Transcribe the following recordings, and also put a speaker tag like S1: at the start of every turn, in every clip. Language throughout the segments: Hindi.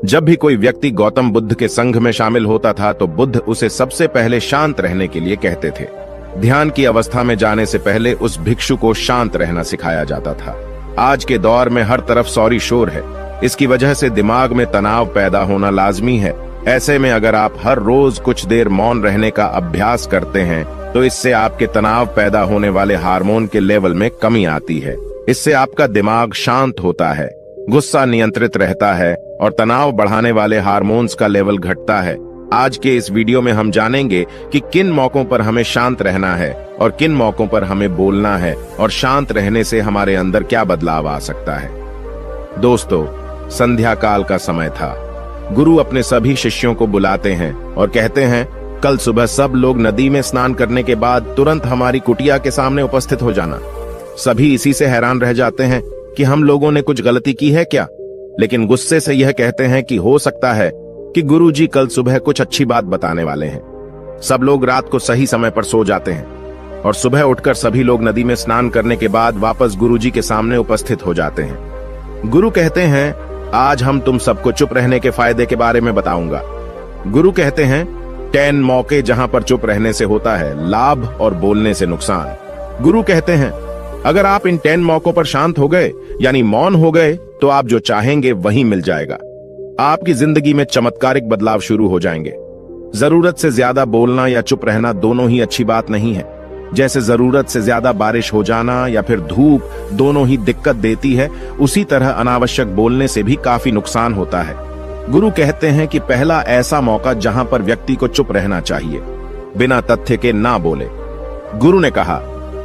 S1: जब भी कोई व्यक्ति गौतम बुद्ध के संघ में शामिल होता था तो बुद्ध उसे सबसे पहले शांत रहने के लिए कहते थे। ध्यान की अवस्था में जाने से पहले उस भिक्षु को शांत रहना सिखाया जाता था। आज के दौर में हर तरफ सौरी शोर है। इसकी वजह से दिमाग में तनाव पैदा होना लाजमी है। ऐसे में अगर आप हर रोज कुछ देर मौन रहने का अभ्यास करते हैं तो इससे आपके तनाव पैदा होने वाले हार्मोन के लेवल में कमी आती है। इससे आपका दिमाग शांत होता है, गुस्सा नियंत्रित रहता है और तनाव बढ़ाने वाले हार्मोन्स का लेवल घटता है। आज के इस वीडियो में हम जानेंगे कि किन मौकों पर हमें शांत रहना है और किन मौकों पर हमें बोलना है और शांत रहने से हमारे अंदर क्या बदलाव आ सकता है। दोस्तों, संध्या काल का समय था। गुरु अपने सभी शिष्यों को बुलाते हैं और कहते हैं, कल सुबह सब लोग नदी में स्नान करने के बाद तुरंत हमारी कुटिया के सामने उपस्थित हो जाना। सभी इसी से हैरान रह जाते हैं कि हम लोगों ने कुछ गलती की है क्या, लेकिन गुस्से से यह कहते हैं कि हो सकता है कि गुरुजी कल सुबह कुछ अच्छी बात बताने वाले हैं। सब लोग रात को सही समय पर सो जाते हैं और सुबह उठकर सभी लोग नदी में स्नान करने के बाद वापस गुरुजी के सामने उपस्थित हो जाते हैं। गुरु कहते हैं, आज हम तुम सबको चुप रहने के फायदे के बारे में बताऊंगा। गुरु कहते हैं, 10 मौके जहां पर चुप रहने से होता है लाभ और बोलने से नुकसान। गुरु कहते हैं, अगर आप इन 10 मौकों पर शांत हो गए यानी मौन हो गए तो आप जो चाहेंगे वही मिल जाएगा। आपकी जिंदगी में चमत्कारिक बदलाव शुरू हो जाएंगे। जरूरत से ज्यादा बोलना या चुप रहना दोनों ही अच्छी बात नहीं है। जैसे जरूरत से ज्यादा बारिश हो जाना या फिर धूप दोनों ही दिक्कत देती है, उसी तरह अनावश्यक बोलने से भी काफी नुकसान होता है। गुरु कहते हैं कि पहला ऐसा मौका जहां पर व्यक्ति को चुप रहना चाहिए, बिना तथ्य के ना बोले। गुरु ने कहा,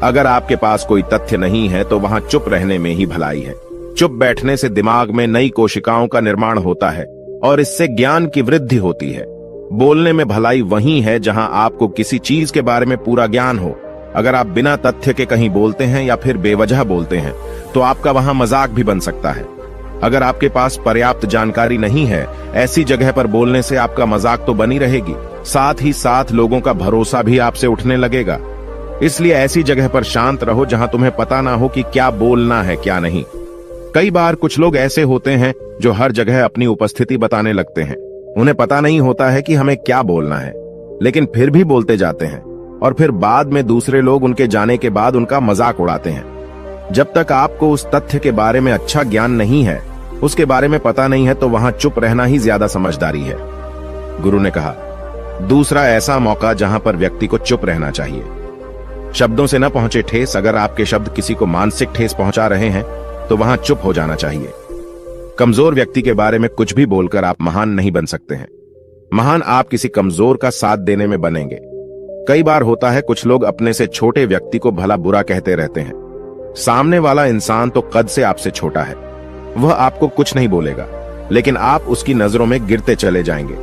S1: अगर आपके पास कोई तथ्य नहीं है तो वहां चुप रहने में ही भलाई है। चुप बैठने से दिमाग में नई कोशिकाओं का निर्माण होता है और इससे ज्ञान की वृद्धि होती है। बोलने में भलाई वही है जहां आपको किसी चीज के बारे में पूरा ज्ञान हो। अगर आप बिना तथ्य के कहीं बोलते हैं या फिर बेवजह बोलते हैं तो आपका वहां मजाक भी बन सकता है। अगर आपके पास पर्याप्त जानकारी नहीं है, ऐसी जगह पर बोलने से आपका मजाक तो बनी रहेगी, साथ ही साथ लोगों का भरोसा भी आपसे उठने लगेगा। इसलिए ऐसी जगह पर शांत रहो जहां तुम्हें पता ना हो कि क्या बोलना है क्या नहीं। कई बार कुछ लोग ऐसे होते हैं जो हर जगह अपनी उपस्थिति बताने लगते हैं। उन्हें पता नहीं होता है कि हमें क्या बोलना है, लेकिन फिर भी बोलते जाते हैं और फिर बाद में दूसरे लोग उनके जाने के बाद उनका मजाक उड़ाते हैं। जब तक आपको उस तथ्य के बारे में अच्छा ज्ञान नहीं है, उसके बारे में पता नहीं है, तो वहां चुप रहना ही ज्यादा समझदारी है। गुरु ने कहा, दूसरा ऐसा मौका जहां पर व्यक्ति को चुप रहना चाहिए। शब्दों से न पहुंचे ठेस, अगर आपके शब्द किसी को मानसिक ठेस पहुंचा रहे हैं तो वहां चुप हो जाना चाहिए। कमजोर व्यक्ति के बारे में कुछ भी बोलकर आप महान नहीं बन सकते हैं। महान आप किसी कमजोर का साथ देने में बनेंगे। कई बार होता है कुछ लोग अपने से छोटे व्यक्ति को भला बुरा कहते रहते हैं। सामने वाला इंसान तो कद से आपसे छोटा है, वह आपको कुछ नहीं बोलेगा, लेकिन आप उसकी नजरों में गिरते चले जाएंगे।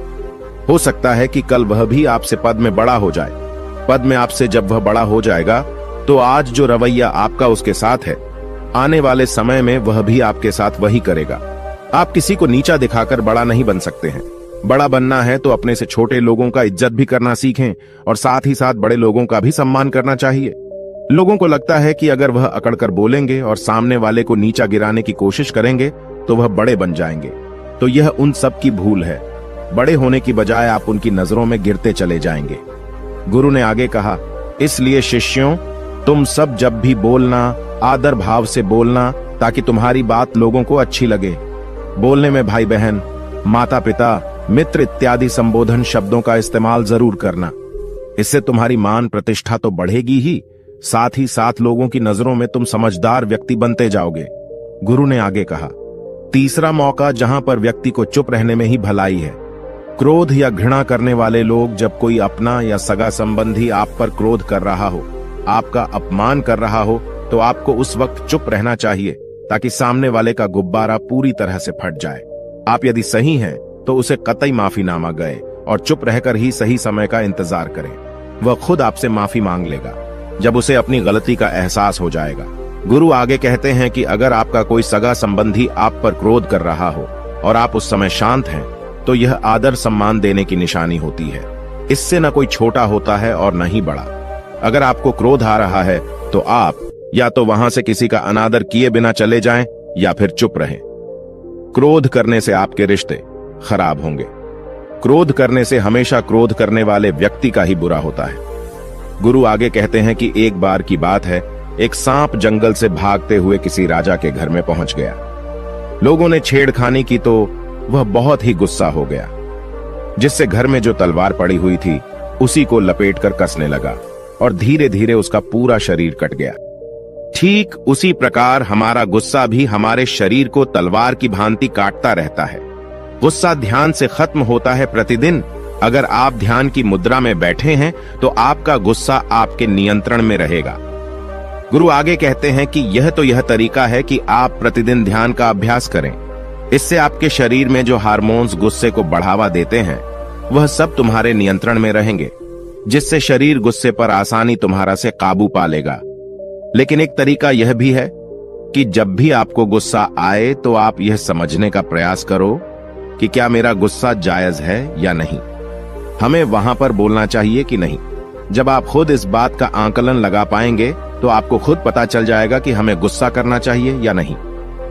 S1: हो सकता है कि कल वह भी आपसे पद में बड़ा हो जाए। पद में आपसे जब वह बड़ा हो जाएगा तो आज जो रवैया आपका उसके साथ है, आने वाले समय में वह भी आपके साथ वही करेगा। आप किसी को नीचा दिखाकर बड़ा नहीं बन सकते हैं। बड़ा बनना है तो अपने से छोटे लोगों का इज्जत भी करना सीखें और साथ ही साथ बड़े लोगों का भी सम्मान करना चाहिए। लोगों को लगता है कि अगर वह अकड़कर बोलेंगे और सामने वाले को नीचा गिराने की कोशिश करेंगे तो वह बड़े बन जाएंगे, तो यह उन सब की भूल है। बड़े होने की बजाय आप उनकी नजरों में गिरते चले जाएंगे। गुरु ने आगे कहा, इसलिए शिष्यों, तुम सब जब भी बोलना आदर भाव से बोलना ताकि तुम्हारी बात लोगों को अच्छी लगे। बोलने में भाई बहन, माता पिता, मित्र इत्यादि संबोधन शब्दों का इस्तेमाल जरूर करना। इससे तुम्हारी मान प्रतिष्ठा तो बढ़ेगी ही, साथ ही साथ लोगों की नजरों में तुम समझदार व्यक्ति बनते जाओगे। गुरु ने आगे कहा, तीसरा मौका जहां पर व्यक्ति को चुप रहने में ही भलाई है। क्रोध या घृणा करने वाले लोग, जब कोई अपना या सगा संबंधी आप पर क्रोध कर रहा हो, आपका अपमान कर रहा हो, तो आपको उस वक्त चुप रहना चाहिए ताकि सामने वाले का गुब्बारा पूरी तरह से फट जाए। आप यदि सही हैं तो उसे कतई माफीनामा गए और चुप रहकर ही सही समय का इंतजार करें। वह खुद आपसे माफी मांग लेगा जब उसे अपनी गलती का एहसास हो जाएगा। गुरु आगे कहते हैं कि अगर आपका कोई सगा संबंधी आप पर क्रोध कर रहा हो और आप उस समय शांत हैं, तो यह आदर सम्मान देने की निशानी होती है। इससे न कोई छोटा होता है और न ही बड़ा। अगर आपको क्रोध आ रहा है तो आप या तो वहां से किसी का अनादर किए बिना चले जाएं या फिर चुप रहें। क्रोध करने से आपके रिश्ते, खराब होंगे। क्रोध करने से हमेशा क्रोध करने वाले व्यक्ति का ही बुरा होता है। गुरु आगे कहते हैं कि एक बार की बात है, एक सांप जंगल से भागते हुए किसी राजा के घर में पहुंच गया। लोगों ने छेड़खानी की तो वह बहुत ही गुस्सा हो गया, जिससे घर में जो तलवार पड़ी हुई थी उसी को लपेटकर कसने लगा और धीरे धीरे उसका पूरा शरीर कट गया। ठीक उसी प्रकार हमारा गुस्सा भी हमारे शरीर को तलवार की भांति काटता रहता है। गुस्सा ध्यान से खत्म होता है प्रतिदिन। अगर आप ध्यान की मुद्रा में बैठे हैं तो आपका गुस्सा आपके नियंत्रण में रहेगा। गुरु आगे कहते हैं कि यह तरीका है कि आप प्रतिदिन ध्यान का अभ्यास करें। इससे आपके शरीर में जो हार्मोन्स गुस्से को बढ़ावा देते हैं वह सब तुम्हारे नियंत्रण में रहेंगे, जिससे शरीर गुस्से पर आसानी तुम्हारा से काबू पा लेगा। लेकिन एक तरीका यह भी है कि जब भी आपको गुस्सा आए तो आप यह समझने का प्रयास करो कि क्या मेरा गुस्सा जायज है या नहीं। हमें वहां पर बोलना चाहिए कि नहीं। जब आप खुद इस बात का आकलन लगा पाएंगे तो आपको खुद पता चल जाएगा कि हमें गुस्सा करना चाहिए या नहीं।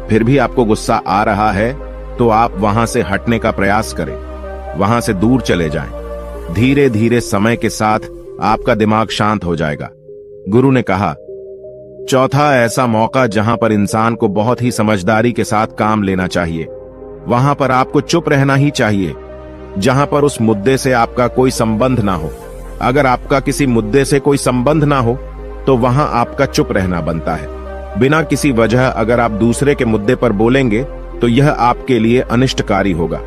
S1: फिर भी आपको गुस्सा आ रहा है तो आप वहां से हटने का प्रयास करें, वहां से दूर चले जाएं। धीरे धीरे समय के साथ आपका दिमाग शांत हो जाएगा। गुरु ने कहा, चौथा ऐसा मौका जहां पर इंसान को बहुत ही समझदारी के साथ काम लेना चाहिए, वहां पर आपको चुप रहना ही चाहिए, जहां पर उस मुद्दे से आपका कोई संबंध ना हो। अगर आपका किसी मुद्दे से कोई संबंध ना हो तो वहां आपका चुप रहना बनता है। बिना किसी वजह अगर आप दूसरे के मुद्दे पर बोलेंगे तो यह आपके लिए अनिष्टकारी होगा।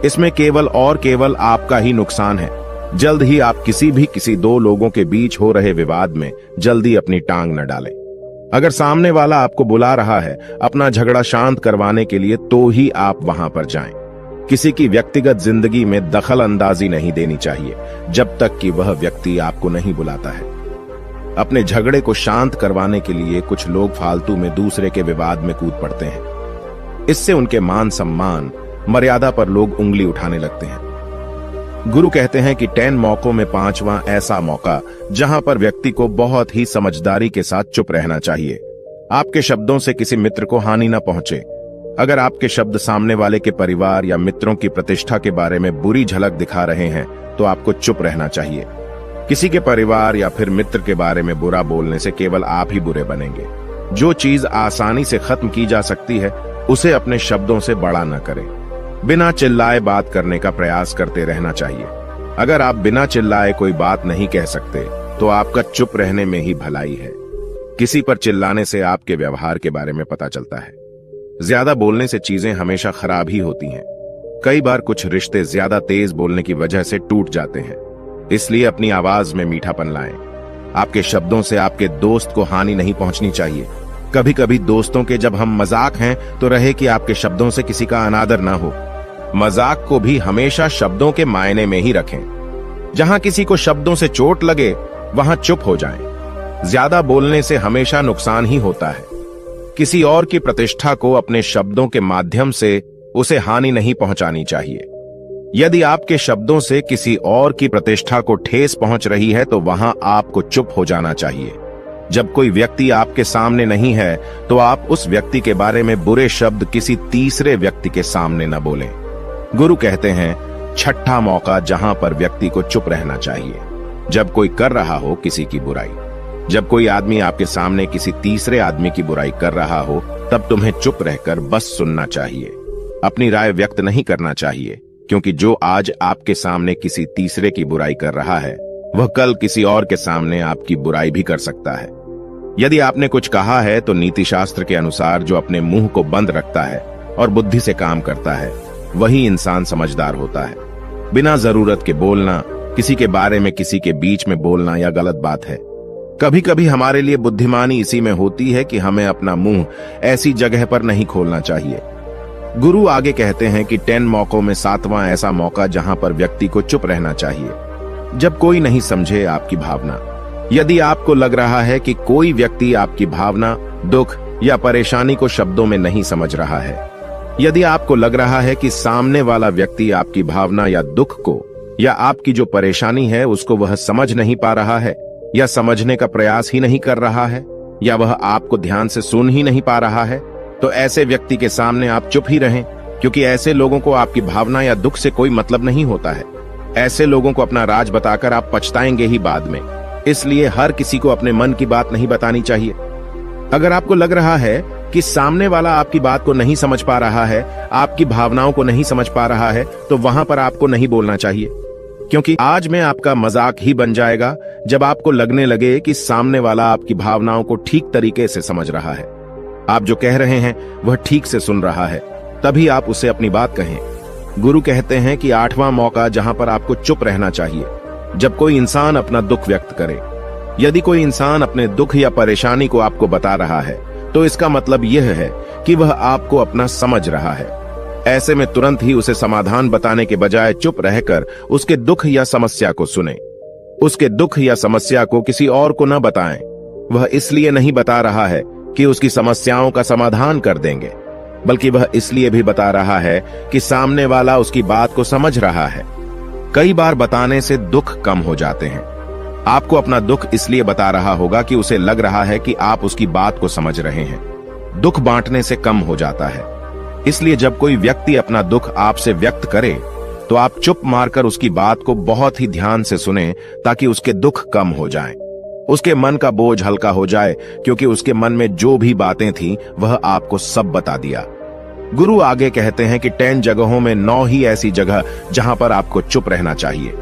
S1: इसमें केवल और केवल आपका ही नुकसान है। जल्द ही आप किसी दो लोगों के बीच हो रहे विवाद में जल्दी अपनी टांग न डालें। अगर सामने वाला आपको बुला रहा है अपना झगड़ा शांत करवाने के लिए तो ही आप वहां पर जाएं। किसी की व्यक्तिगत जिंदगी में दखल अंदाजी नहीं देनी चाहिए जब तक कि वह व्यक्ति आपको नहीं बुलाता है। अपने झगड़े को शांत करवाने के लिए कुछ लोग फालतू में दूसरे के विवाद में कूद पड़ते हैं। इससे उनके मान सम्मान मर्यादा पर लोग उंगली उठाने लगते हैं। गुरु कहते हैं कि 10 मौकों में 5वां ऐसा मौका जहां पर व्यक्ति को बहुत ही समझदारी के साथ चुप रहना चाहिए। आपके शब्दों से किसी मित्र को हानि न पहुंचे। अगर आपके शब्द सामने वाले के परिवार या मित्रों की प्रतिष्ठा के बारे में बुरी झलक दिखा रहे हैं तो आपको चुप रहना चाहिए। किसी के परिवार या फिर मित्र के बारे में बुरा बोलने से केवल आप ही बुरे बनेंगे। जो चीज आसानी से खत्म की जा सकती है उसे अपने शब्दों से बड़ा न करें। बिना चिल्लाए बात करने का प्रयास करते रहना चाहिए। अगर आप बिना चिल्लाए कोई बात नहीं कह सकते तो आपका चुप रहने में ही भलाई है। किसी पर चिल्लाने से आपके व्यवहार के बारे में पता चलता है। ज्यादा बोलने से चीजें हमेशा खराब ही होती हैं। कई बार कुछ रिश्ते ज्यादा तेज बोलने की वजह से टूट जाते हैं। इसलिए अपनी आवाज में मीठापन लाएं। आपके शब्दों से आपके दोस्त को हानि नहीं पहुंचनी चाहिए। कभी कभी दोस्तों के जब हम मजाक हैं तो रहे कि आपके शब्दों से किसी का अनादर ना हो। मजाक को भी हमेशा शब्दों के मायने में ही रखें। जहां किसी को शब्दों से चोट लगे वहां चुप हो जाएं। ज्यादा बोलने से हमेशा नुकसान ही होता है। किसी और की प्रतिष्ठा को अपने शब्दों के माध्यम से उसे हानि नहीं पहुंचानी चाहिए। यदि आपके शब्दों से किसी और की प्रतिष्ठा को ठेस पहुंच रही है तो वहां आपको चुप हो जाना चाहिए। जब कोई व्यक्ति आपके सामने नहीं है तो आप उस व्यक्ति के बारे में बुरे शब्द किसी तीसरे व्यक्ति के सामने न बोलें। गुरु कहते हैं, छठा मौका जहां पर व्यक्ति को चुप रहना चाहिए, जब कोई कर रहा हो किसी की बुराई। जब कोई आदमी आपके सामने किसी तीसरे आदमी की बुराई कर रहा हो तब तुम्हें चुप रहकर बस सुनना चाहिए। अपनी राय व्यक्त नहीं करना चाहिए, क्योंकि जो आज आपके सामने किसी तीसरे की बुराई कर रहा है वह कल किसी और के सामने आपकी बुराई भी कर सकता है। यदि आपने कुछ कहा है तो नीति शास्त्र के अनुसार जो अपने मुंह को बंद रखता है और बुद्धि से काम करता है वही इंसान समझदार होता है। बिना जरूरत के बोलना, किसी के बारे में किसी के बीच में बोलना यह गलत बात है। कभी कभी हमारे लिए बुद्धिमानी इसी में होती है कि हमें अपना मुंह ऐसी जगह पर नहीं खोलना चाहिए। गुरु आगे कहते हैं कि 10 मौकों में 7वां ऐसा मौका जहां पर व्यक्ति को चुप रहना चाहिए, जब कोई नहीं समझे आपकी भावना। यदि आपको लग रहा है कि कोई व्यक्ति आपकी भावना, दुख या परेशानी को शब्दों में नहीं समझ रहा है, यदि आपको लग रहा है कि सामने वाला व्यक्ति आपकी भावना या दुख को या आपकी जो परेशानी है उसको वह समझ नहीं पा रहा है या समझने का प्रयास ही नहीं कर रहा है या वह आपको ध्यान से सुन ही नहीं पा रहा है, तो ऐसे व्यक्ति के सामने आप चुप ही रहें, क्योंकि ऐसे लोगों को आपकी भावना या दुख से कोई मतलब नहीं होता है। ऐसे लोगों को अपना राज बताकर आप पछताएंगे ही बाद में। इसलिए हर किसी को अपने मन की बात नहीं बतानी चाहिए। अगर आपको लग रहा है कि सामने वाला आपकी बात को नहीं समझ पा रहा है, आपकी भावनाओं को नहीं समझ पा रहा है, तो वहां पर आपको नहीं बोलना चाहिए, क्योंकि आज में आपका मजाक ही बन जाएगा जब आपको लगने लगे कि सामने वाला आपकी भावनाओं को ठीक तरीके से समझ रहा है, आप जो कह रहे हैं वह ठीक से सुन रहा है, तभी आप उसे अपनी बात कहें। गुरु कहते हैं कि 8वां मौका जहां पर आपको चुप रहना चाहिए, जब कोई इंसान अपना दुख व्यक्त करे। यदि कोई इंसान अपने दुख या परेशानी को आपको बता रहा है, तो इसका मतलब यह है कि वह आपको अपना समझ रहा है। ऐसे में तुरंत ही उसे समाधान बताने के बजाय चुप रहकर उसके दुख या समस्या को सुने। उसके दुख या समस्या को किसी और को न बताएं। वह इसलिए नहीं बता रहा है कि उसकी समस्याओं का समाधान कर देंगे, बल्कि वह इसलिए भी बता रहा है कि सामने वाला उसकी बात को समझ रहा है। कई बार बताने से दुख कम हो जाते हैं। आपको अपना दुख इसलिए बता रहा होगा कि उसे लग रहा है कि आप उसकी बात को समझ रहे हैं। दुख बांटने से कम हो जाता है। इसलिए जब कोई व्यक्ति अपना दुख आपसे व्यक्त करे, तो आप चुप मारकर उसकी बात को बहुत ही ध्यान से सुनें, ताकि उसके दुख कम हो जाएं। उसके मन का बोझ हल्का हो जाए, क्योंकि उसके मन में जो भी बातें थीं वह आपको सब बता दिया। गुरु आगे कहते हैं कि 10 जगहों में 9 ही ऐसी जगह जहां पर आपको चुप रहना चाहिए।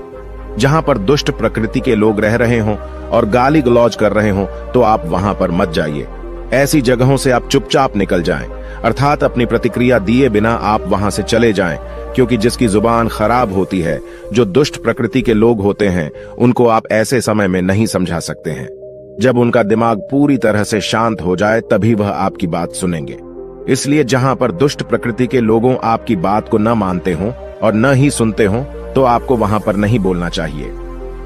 S1: जहां पर दुष्ट प्रकृति के लोग रह रहे हों और गाली गलौज कर रहे हों, तो आप वहां पर मत जाइए। ऐसी जगहों से आप चुपचाप निकल जाएं, अर्थात अपनी प्रतिक्रिया दिए बिना आप वहां से चले जाएं, क्योंकि जिसकी जुबान खराब होती है, जो दुष्ट प्रकृति के लोग होते हैं, उनको आप ऐसे समय में नहीं समझा सकते हैं। जब उनका दिमाग पूरी तरह से शांत हो जाए, तभी वह आपकी बात सुनेंगे। इसलिए जहां पर दुष्ट प्रकृति के लोगों आपकी बात को न मानते हों और न ही सुनते हों, तो आपको वहां पर नहीं बोलना चाहिए।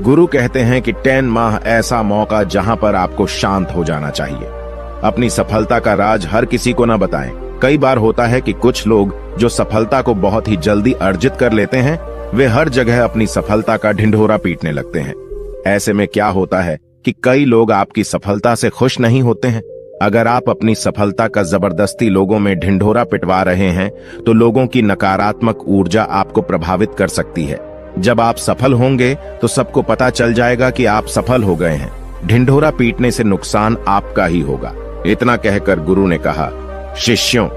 S1: गुरु कहते हैं कि 10 माह ऐसा मौका जहां पर आपको शांत हो जाना चाहिए। अपनी सफलता का राज हर किसी को न बताएं। कई बार होता है कि कुछ लोग जो सफलता को बहुत ही जल्दी अर्जित कर लेते हैं, वे हर जगह अपनी सफलता का ढिंढोरा पीटने लगते हैं। ऐसे में क्या होता है कि कई लोग आपकी सफलता से खुश नहीं होते हैं। अगर आप अपनी सफलता का जबरदस्ती लोगों में ढिंढोरा पिटवा रहे हैं, तो लोगों की नकारात्मक ऊर्जा आपको प्रभावित कर सकती है। जब आप सफल होंगे तो सबको पता चल जाएगा कि आप सफल हो गए हैं। ढिंढोरा पीटने से नुकसान आपका ही होगा। इतना कहकर गुरु ने कहा, शिष्यों,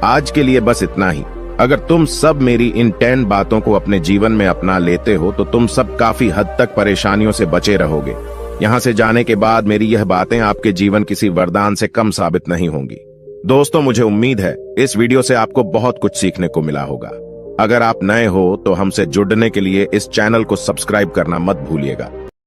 S1: आज के लिए बस इतना ही। अगर तुम सब मेरी इन 10 बातों को अपने जीवन में अपना लेते हो, तो तुम सब काफी हद तक परेशानियों से बचे रहोगे। यहां से जाने के बाद मेरी यह बातें आपके जीवन किसी वरदान से कम साबित नहीं होंगी। दोस्तों, मुझे उम्मीद है इस वीडियो से आपको बहुत कुछ सीखने को मिला होगा। अगर आप नए हो तो हमसे जुड़ने के लिए इस चैनल को सब्सक्राइब करना मत भूलिएगा।